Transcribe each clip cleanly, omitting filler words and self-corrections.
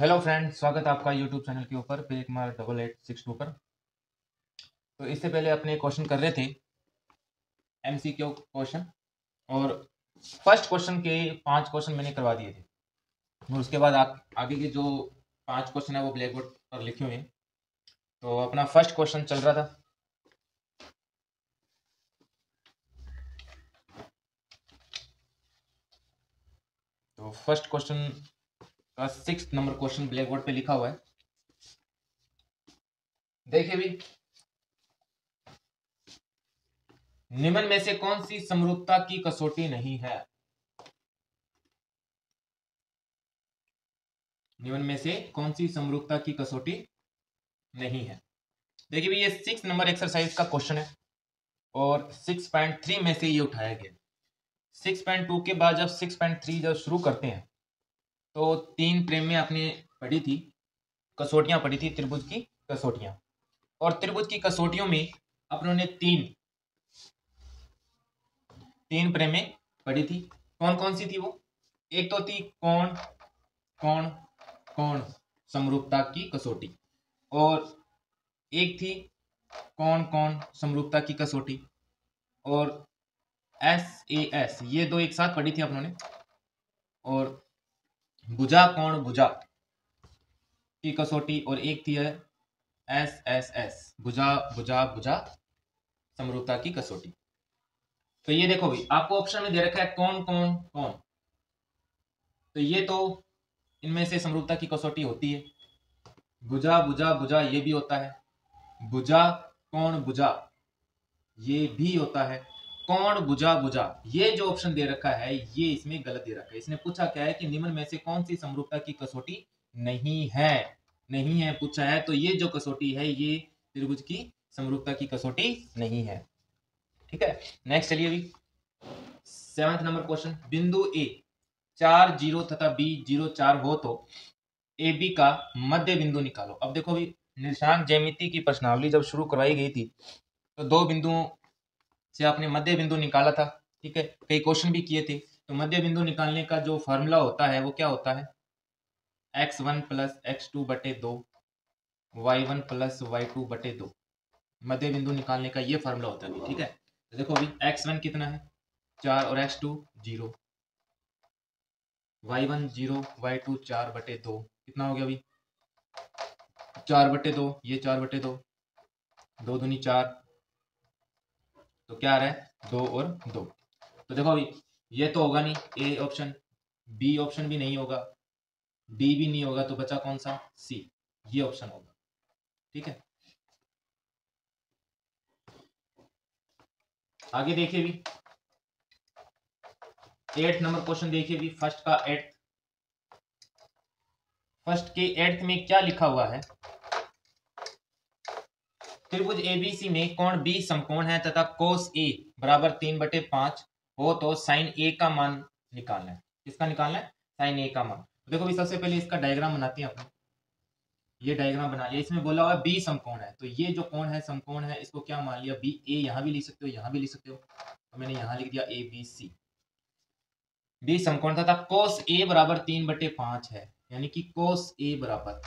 Hello friend, स्वागत है आपका यूट्यूब चैनल के ऊपर पे कुमार 8862 पर। तो इससे पहले अपने क्वेश्चन कर रहे थे एमसीक्यू क्वेश्चन, और फर्स्ट क्वेश्चन के 5 क्वेश्चन मैंने करवा दिए थे। और उसके बाद आगे के जो 5 क्वेश्चन है वो ब्लैक बोर्ड पर लिखे हुए हैं। तो अपना फर्स्ट क्वेश्चन चल रहा था। तो फर्स्ट क्वेश्चन का 6 नंबर क्वेश्चन ब्लैक बोर्ड पे लिखा हुआ है। देखिए भी, निम्न में से कौन सी समरूपता की कसौटी नहीं है? निम्न में से कौन सी समरूपता की कसौटी नहीं है? देखिए भी, ये 6 नंबर एक्सरसाइज का क्वेश्चन है और 6.3 में से ये उठाया गया। 6.2 के बाद जब 6.3 जब शुरू करते हैं तो 3 प्रेम में आपने पढ़ी थी, कसौटियां पढ़ी थी, त्रिभुज की कसौटियां। और त्रिभुज की कसौटियों में अपनों ने तीन प्रेम में पढ़ी थी। कौन कौन सी थी वो? एक तो थी कोण कोण कोण समरूपता की कसौटी, और एक थी कोण कोण समरूपता की कसौटी, और SAS, ये दो एक साथ पढ़ी थी अपनों ने। और भुजा कोण भुजा की कसौटी, और एक थी है SSS, भुजा भुजा भुजा समरूपता की कसौटी। तो ये देखो भाई, आपको ऑप्शन में दे रखा है कौन कौन कौन, तो ये तो इनमें से समरूपता की कसौटी होती है। भुजा भुजा भुजा ये भी होता है, भुजा कौन भुजा ये भी होता है, कौन भुजा भुजा ये जो ऑप्शन दे रखा है ये इसमें गलत दे रखा है। इसने पूछा क्या है कि निम्न में से कौन सी समरूपता की कसौटी नहीं है, नहीं है पूछा है। तो ये जो कसौटी है ये त्रिभुज की समरूपता की कसौटी नहीं है। ठीक है, नेक्स्ट चलिए अभी 7th नंबर क्वेश्चन। बिंदु ए 4 0 तथा बी 0 4 हो तो ए बी का मध्य बिंदु निकालो। अब देखो भी, निर्देशांक ज्यामिति की प्रश्नावली जब शुरू करवाई गई थी तो 2 बिंदुओं से आपने मध्य बिंदु निकाला था। ठीक है, कई क्वेश्चन भी किए थे। तो मध्य बिंदु निकालने का जो फॉर्मूला होता है वो क्या होता है? x1 प्लस x2 बटे 2, y1 प्लस y2 बटे 2। मध्य बिंदु निकालने का ये फॉर्मूला होता है। ठीक है, तो देखो अभी x1 कितना है 4 और x2 0, y1 0, y2 4 बटे 2, कितना हो गया अभी 4 बटे 2, ये 4 बटे 2, 2 दूनी 4, तो क्या आ रहा है 2 और 2। तो देखो अभी ये तो होगा नहीं ए ऑप्शन, बी ऑप्शन भी नहीं होगा, डी भी नहीं होगा, तो बचा कौन सा? सी, ये ऑप्शन होगा। ठीक है, आगे देखिए भी 8th नंबर क्वेश्चन देखिए भी, फर्स्ट के 8th में क्या लिखा हुआ है? त्रिभुज एबीसी में कोण बी समकोण है तथा कोस ए बराबर 3/5 हो तो साइन ए का मान निकालना है। किसका निकालना है? साइन ए का मान। तो देखो भी, सबसे पहले इसका डायग्राम बनाते हैं अपन। ये डायग्राम बना लिया, इसमें बोला हुआ है बी समकोण है, तो ये जो कोण है समकोण है, इसको क्या मान लिया? बी। ए यहां भी लिख सकते हो, यहां भी लिख सकते हो, तो मैंने यहां लिख दिया ए बी सी। बी समकोण था कोस ए बराबर 3/5 है, यानी कि कोस ए बराबर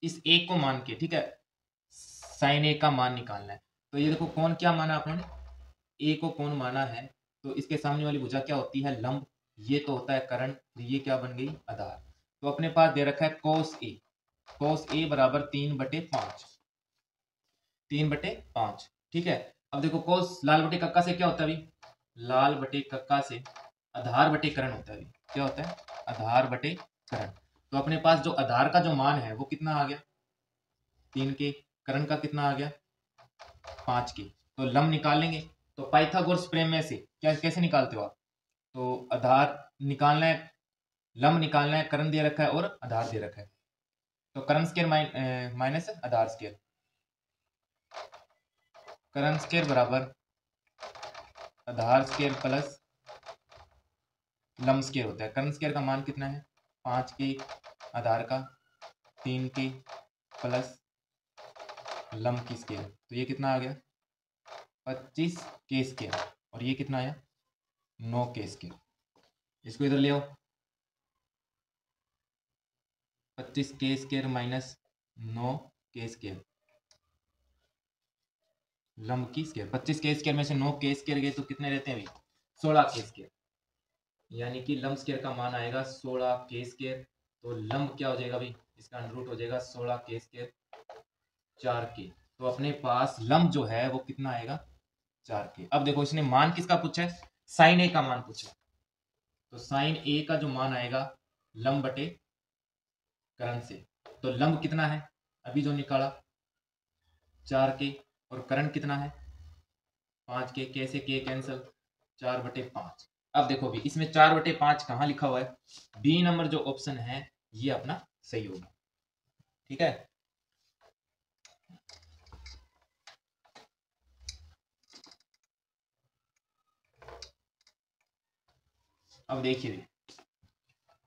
इस ए को मान के, ठीक है, साइन ए का मान निकालना है। तो ये देखो कौन क्या माना आपने? ए को कौन माना है, तो इसके सामने वाली भुजा क्या होती है? लंब। ये तो होता है कर्ण, तो ये क्या बन गई? आधार। तो अपने पास दे रखा है कोस ए, कोस ए बराबर 3/5, 3/5। ठीक है, अब देखो कोस लाल बटे कक्का से क्या होता है अभी? लाल बटे कक्का से आधार बटे कर्ण होता है अभी। क्या होता है? आधार बटे कर्ण। तो अपने पास जो आधार का जो मान है वो कितना आ गया? 3 के। कर्ण का कितना आ गया? 5 के। तो लंब निकाल लेंगे। तो पाइथागोरस प्रमेय से क्या कैसे निकालते हो आप? तो आधार निकालना है, लंब निकालना है, कर्ण दे रखा है और आधार दे रखा है। तो कर्ण स्क्वायर माइनस आधार स्क्वायर, कर्ण स्क्वायर बराबर आधार स्क्वायर प्लस लंब स्क्वायर होता है। कर्ण स्क्वायर का मान कितना है? 5 के, आधार का 3 के, प्लस लंब की स्क्वायर, तो ये कितना आ गया? 25 के स्क्वायर, और ये कितना आया? 9 के स्क्वायर। इसको इधर ले आओ, 25k² माइनस 9k², लंब की स्क्वायर। 25k² में से 9k² गए तो कितने रहते हैं भाई? 16k², यानी कि लंब स्क्वायर का मान आएगा 16k²। तो लंब क्या हो जाएगा भाई? इसका अंडर रूट हो जाएगा 16k², 4k। तो अपने पास लंब जो है वो कितना आएगा? 4k। अब देखो इसने मान किसका पूछा है? साइन ए का मान पूछा है। तो साइन ए का जो मान आएगा लंब बटे करण से, तो लंब कितना है अभी जो निकाला? 4k, और करण कितना है? 5k। कैसे के कैंसिल? 4/5। अब देखो भी इसमें 4/5 कहाँ लिखा हुआ है? बी नंबर जो ऑप्शन है ये अपना सही होगा। ठीक है, अब देखिए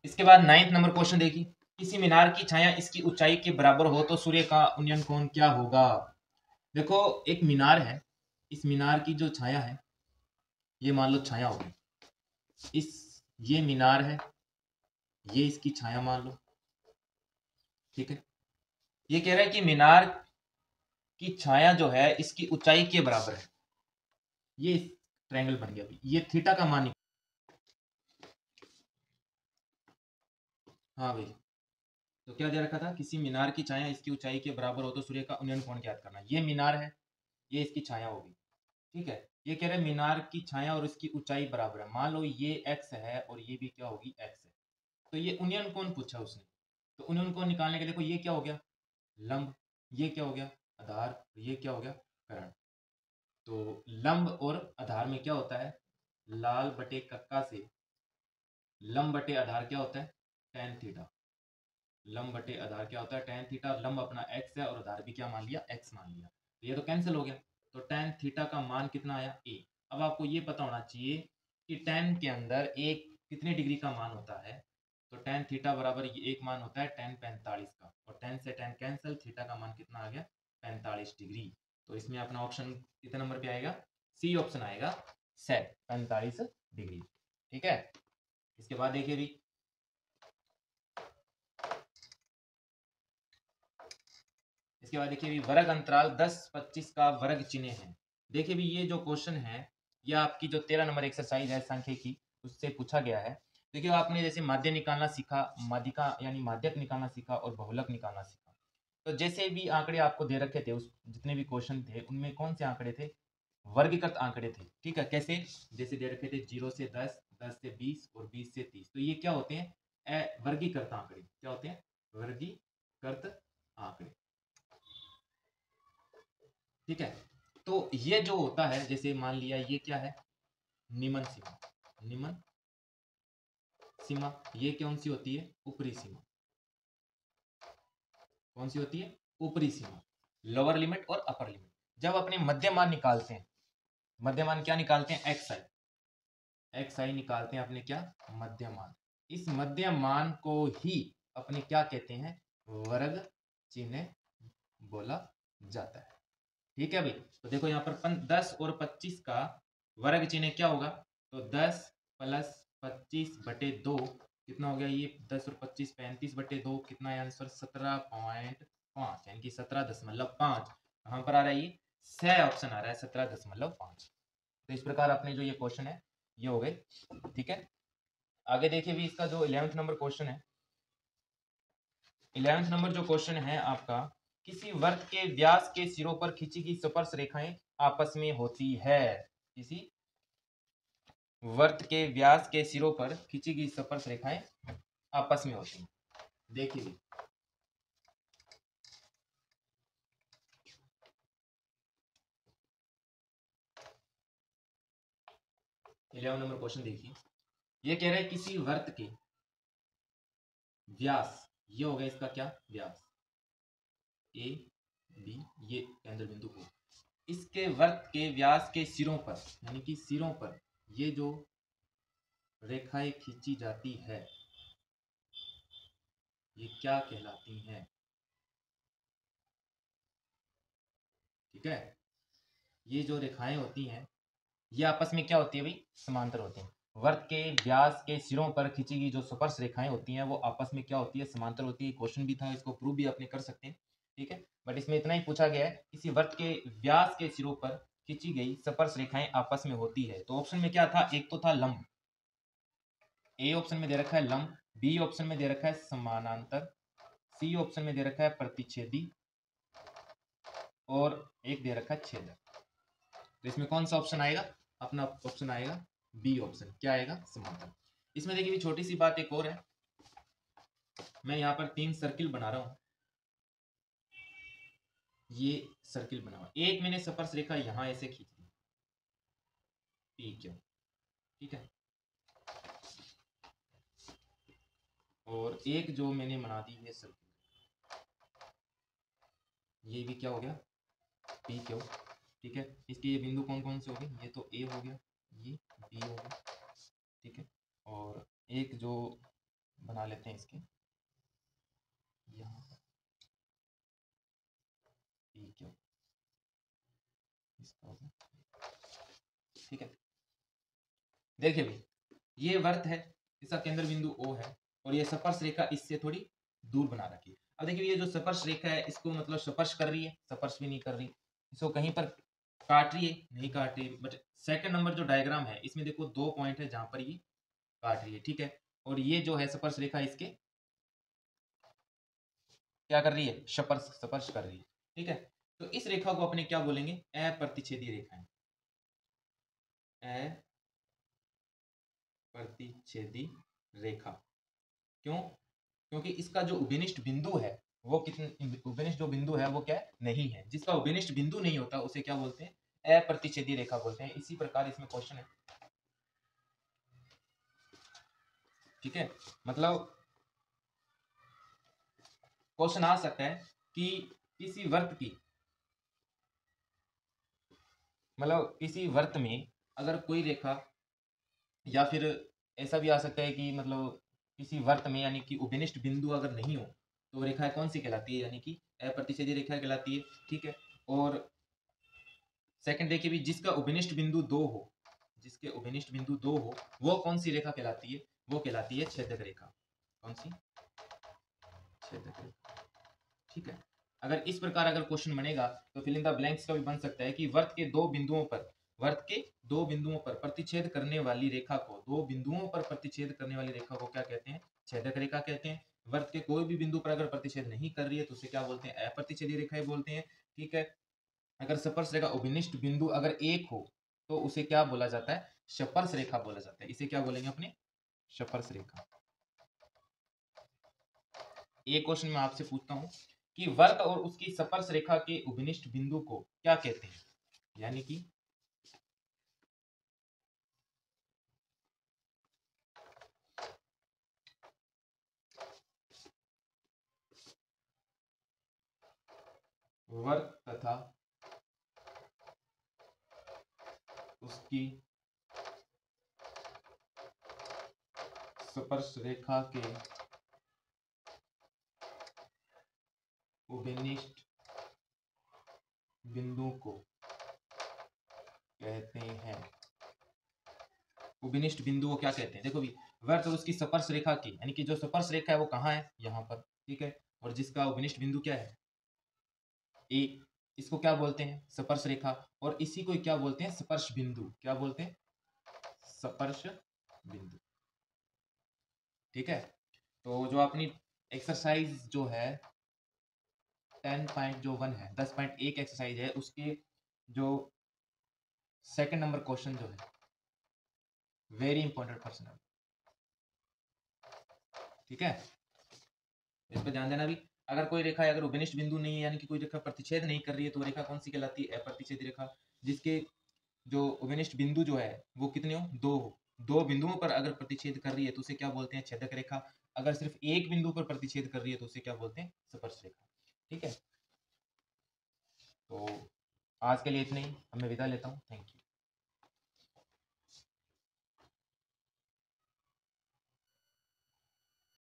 इसके बाद 9th नंबर क्वेश्चन देखिए। किसी मीनार की छाया इसकी ऊंचाई के बराबर हो तो सूर्य का उन्नयन कोण क्या होगा? देखो एक मीनार है, इस मीनार की जो छाया है ये मान लो छाया होगी। इस ये मीनार है, ये इसकी छाया मान लो। ठीक है, ये कह रहा है कि मीनार की छाया जो है इसकी ऊंचाई के बराबर है। ये ट्रायंगल बन गया। ये थीटा का मान। हाँ भाई, तो क्या दे रखा था? किसी मीनार की छाया इसकी ऊंचाई के बराबर हो तो सूर्य का उन्नयन कोण ज्ञात करना। ये मीनार है, ये इसकी छाया होगी। ठीक है, ये कह रहे हैं मीनार की छाया और इसकी ऊंचाई बराबर है। मान लो ये x है और ये भी क्या होगी? x है। तो ये उन्नयन कोण पूछा उसने, तो उन्नयन कोण निकालने के लिए देखो ये क्या हो गया? लंब। ये क्या हो गया? आधार। ये क्या हो गया? करण। तो लंब और आधार में क्या होता है? लाल बटे कक्का से लंब बटे आधार क्या होता है? tan theta. लंब बटे आधार क्या होता है? tan theta. लंब अपना x है और आधार भी क्या मान लिया? x मान लिया। तो ये तो कैंसिल हो गया। तो tan थीटा का मान कितना आया? a। अब आपको ये पता होना चाहिए कि tan के अंदर एक कितने डिग्री का मान होता है। तो tan थीटा बराबर ये एक मान होता है tan 45 का, और tan से tan कैंसिल, थीटा का मान कितना आ गया? 45 डिग्री। तो इसमें अपना ऑप्शन कितने नंबर पे आएगा? सी ऑप्शन आएगा, सेट 45 डिग्री। ठीक है, इसके बाद देखिए भी इसके बाद देखिए भी वर्ग अंतराल 10-25 का वर्ग चिन्ह है। देखिए भी ये जो क्वेश्चन है ये आपकी जो 13 नंबर एक्सरसाइज है सांख्यिकी उससे पूछा गया है। देखिए आपने जैसे माध्य निकालना सीखा, माध्यिका यानी माध्यक निकालना सीखा और बहुलक निकालना सीखा। तो जैसे भी आंकड़े आपको दे रखे थे, उस जितने भी क्वेश्चन थे उनमें कौन से आंकड़े थे? वर्गीकृत आंकड़े थे। ठीक है, कैसे? जैसे दे रखे थे 0 से 10, 10 से 20 और 20 से 30। तो ये क्या होते हैं? वर्गीकृत आंकड़े। क्या होते हैं? वर्गीकृत आंकड़े। ठीक है, तो ये जो होता है जैसे मान लिया ये क्या है? निम्न सीमा। निम्न सीमा ये कौन सी होती है? ऊपरी सीमा। कौन सी होती है? ऊपरी सीमा। लोअर लिमिट और अपर लिमिट। जब अपने मध्य मान निकालते हैं, मध्य मान क्या निकालते हैं? एक्स आई। एक्स आई निकालते हैं अपने क्या? मध्य मान। इस मध्य मान को ही अपने क्या कहते हैं? वर्ग चिन्ह बोला जाता है। ठीक है भाई, तो देखो यहाँ पर 10 और 25 का वर्ग चिन्ह क्या होगा? तो 10 प्लस 25/2 कितना हो गया? ये 10 और 25 35/2 कितना है आंसर? 17.5, यानी कि 17.5। कहाँ पर आ रहा है ये? स ऑप्शन आ रहा है 17.5। तो इस प्रकार अपने जो ये क्वेश्चन है ये हो गए। ठीक है, आगे देखिए भी इसका जो 11th नंबर क्वेश्चन है। 11th नंबर जो क्वेश्चन है आपका, किसी वृत्त के व्यास के सिरों पर खींची गई स्पर्श रेखाएं आपस में होती है। किसी वृत्त के व्यास के सिरों पर खींची गई स्पर्श रेखाएं आपस में होती हैं। देखिए 11 नंबर क्वेश्चन देखिए। ये कह रहे हैं किसी वृत्त के व्यास, ये हो गया इसका क्या? व्यास ए बी, ये केंद्र बिंदु O। इसके वृत्त के व्यास के सिरों पर, यानी कि सिरों पर ये जो रेखाएं खींची जाती है ये क्या कहलाती हैं? ठीक है, ये जो रेखाएं होती हैं ये आपस में क्या होती है भाई? समांतर होती हैं। वर्त के व्यास के सिरों पर खींची गई जो स्पर्श रेखाएं होती हैं वो आपस में क्या होती है, समांतर होती है। क्वेश्चन भी था, इसको प्रूव भी अपने कर सकते हैं, ठीक है। बट इसमें इतना ही पूछा गया है, किसी वर्त के व्यास के सिरों पर खींची गई स्पर्श रेखाएं आपस में होती है। तो ऑप्शन में क्या था, एक तो था लंब, ए ऑप्शन में दे रखा है लंब, बी ऑप्शन में दे रखा है समानांतर, सी ऑप्शन में दे रखा है प्रतिच्छेदी, और एक दे रखा है छेदक। तो इसमें कौन सा ऑप्शन आएगा, अपना ऑप्शन आएगा बी ऑप्शन, क्या आएगा, समांतर। इसमें देखिए छोटी सी बात एक और है, मैं यहाँ पर 3 सर्किल बना रहा हूँ, ये सर्किल बना हुआ, एक मैंने स्पर्श रेखा यहाँ ऐसे खींच दी, पी क्यू, ठीक है, और एक जो मैंने बना दी ये सर्किल, ये भी क्या हो गया, पी क्यू, ठीक है। इसके ये बिंदु कौन कौन से हो गए, ये तो ए हो गया, ये बी हो गया, ठीक है, और एक जो बना लेते हैं इसके यहाँ पर पी क्यू, इसका हो गया, ठीक है। देखिए भाई, ये वर्त है, इसका केंद्र बिंदु ओ है, और ये स्पर्श रेखा इससे थोड़ी दूर बना रखी है। अब देखिए ये जो स्पर्श रेखा है इसको मतलब स्पर्श कर रही है, स्पर्श भी नहीं कर रही, इसको कहीं पर काट रही है, नहीं काट रही। बट सेकंड नंबर जो डायग्राम है इसमें देखो 2 पॉइंट है जहां पर ये काट रही है, ठीक है, और ये जो है स्पर्श रेखा इसके क्या कर रही है, स्पर्श स्पर्श कर रही है, ठीक है। तो इस रेखा को अपने क्या बोलेंगे, अप्रतिच्छेदी रेखा है, अप्रतिच्छेदी रेखा। क्यों, क्योंकि इसका जो उभयनिष्ठ बिंदु है वो कितने, उभयनिष्ठ जो बिंदु है वो क्या है, नहीं है। जिसका उभयनिष्ठ बिंदु नहीं होता उसे क्या बोलते हैं, अप्रतिच्छेदी रेखा बोलते हैं। इसी प्रकार इसमें क्वेश्चन है, ठीक है, मतलब क्वेश्चन आ सकता है कि किसी वर्त की, मतलब किसी वर्त में अगर कोई रेखा, या फिर ऐसा भी आ सकता है कि मतलब किसी वर्त में यानी कि उभयनिष्ठ बिंदु अगर नहीं हो तो रेखा कौन सी कहलाती है, यानी कि अप्रतिच्छेदी रेखा कहलाती है, ठीक है। और सेकंड देखिए भी, जिसका उभयनिष्ठ बिंदु 2 हो, जिसके उभयनिष्ठ बिंदु 2 हो वो कौन सी रेखा कहलाती है, वो कहलाती है छेदक रेखा। कौन सी, छेदक रेखा, ठीक है। अगर इस प्रकार अगर क्वेश्चन बनेगा तो फिल इन द ब्लैंक्स का भी बन सकता है कि वर्त के 2 बिंदुओं पर, वर्त के 2 बिंदुओं पर प्रतिच्छेद करने वाली रेखा को, 2 बिंदुओं पर प्रतिच्छेद करने वाली रेखा को क्या कहते हैं, छेदक रेखा कहते हैं। वर्त के कोई भी बिंदु पर अगर प्रतिच्छेद नहीं कर रही है तो उसे क्या बोलते हैं, अप्रतिच्छेदी रेखाएं बोलते हैं, ठीक है। अगर स्पर्श रेखा उभयनिष्ठ बिंदु अगर एक हो तो उसे क्या बोला जाता है, स्पर्श रेखा बोला जाता है। इसे क्या बोलेंगे अपने, स्पर्श रेखा। एक क्वेश्चन मैं आपसे पूछता हूं कि वर्त और उसकी स्पर्श रेखा के उभयनिष्ठ बिंदु को क्या कहते हैं, यानी कि वर्त तथा उसकी स्पर्श रेखा के उभयनिष्ठ बिंदु को कहते हैं, उभयनिष्ठ बिंदु को क्या कहते हैं। देखो भी, वर्त और उसकी स्पर्श रेखा की, यानी कि जो स्पर्श रेखा है वो कहाँ है, यहाँ पर, ठीक है, और जिसका उभयनिष्ठ बिंदु क्या है, ए, इसको क्या बोलते हैं, स्पर्श रेखा। और इसी को क्या बोलते हैं, स्पर्श बिंदु, क्या बोलते हैं, स्पर्श बिंदु, ठीक है। तो जो अपनी एक्सरसाइज जो है 10.1 है, 10.1 एक्सरसाइज है, उसके जो सेकंड नंबर क्वेश्चन जो है वेरी इंपॉर्टेंट क्वेश्चन है, ठीक है। इस पर ध्यान देना भी, अगर कोई रेखा अगर उभयनिष्ठ बिंदु नहीं है यानी कि कोई रेखा प्रतिच्छेद नहीं कर रही है तो रेखा कौन सी कहलाती है, अप्रतिच्छेदी रेखा। जिसके जो उभयनिष्ठ बिंदु जो है वो कितने हो, 2 हो, 2 बिंदुओं पर अगर प्रतिच्छेद कर रही है तो उसे क्या बोलते हैं, छेदक रेखा। अगर सिर्फ एक बिंदु पर प्रतिच्छेद कर रही है तो उसे क्या बोलते हैं, स्पर्श रेखा, ठीक है। तो आज के लिए इतना ही, अब मैं विदा लेता हूँ, थैंक यू।